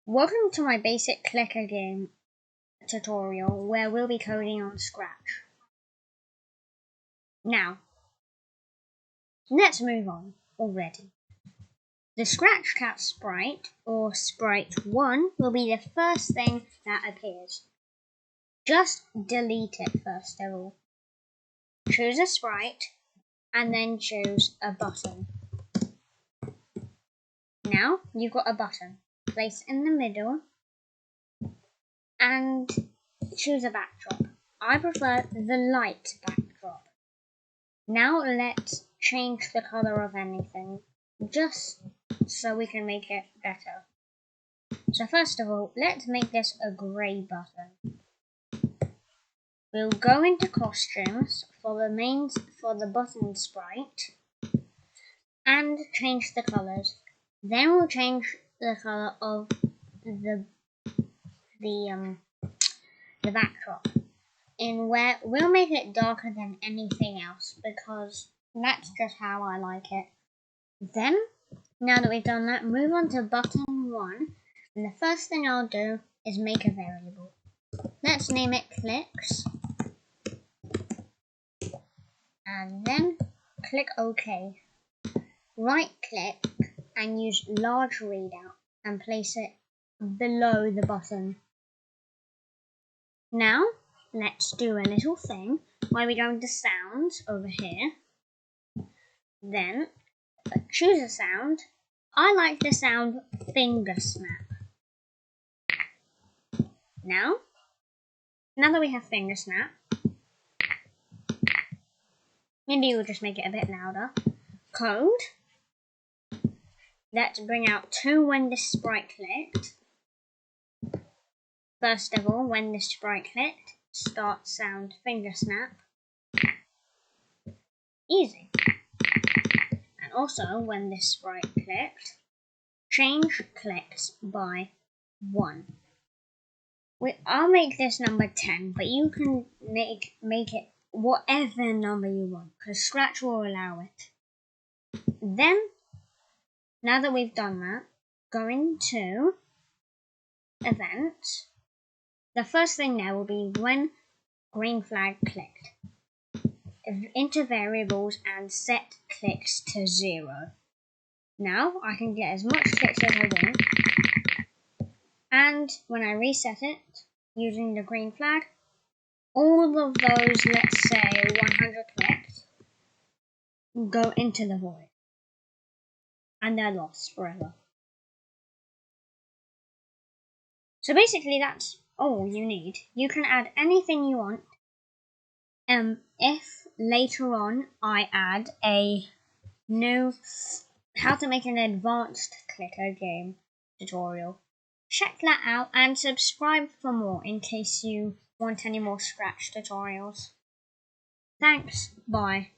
Welcome to my basic clicker game tutorial where we'll be coding on Scratch. Now, let's move on already. The Scratch Cat sprite, or sprite 1, will be the first thing that appears. Just delete it first of all. Choose a sprite and then choose a button. Now you've got a button. Place it in the middle and choose a backdrop. I prefer the light backdrop. Now let's change the color of anything, just so we can make it better. So first of all, let's make this a grey button. We'll go into costumes for the button sprite and change the colors. Then we'll change the color of the backdrop. In where we'll make it darker than anything else because that's just how I like it. Then, now that we've done that, move on to button 1, and the first thing I'll do is make a variable. Let's name it clicks, and then click OK. Right click and use large readout and place it below the button. Now, let's do a little thing where we go into sounds over here. Then choose a sound. I like the sound finger snap. Now that we have finger snap, maybe we'll just make it a bit louder. Code. Let's bring out 2 when this sprite clicked. First of all, when this sprite clicked, start sound finger snap. Easy. And also, when this sprite clicked, change clicks by 1. I'll make this number 10, but you can make it whatever number you want, because Scratch will allow it. Then, now that we've done that, go into Events. The first thing there will be when green flag clicked. Into variables and set clicks to 0. Now I can get as much clicks as I want, and when I reset it using the green flag, all of those, let's say 100 clicks, go into the void and they're lost forever. So basically that's all you need. You can add anything you want. If later on I add a new how to make an advanced clicker game tutorial, check that out and subscribe for more in case you want any more Scratch tutorials. Thanks, bye.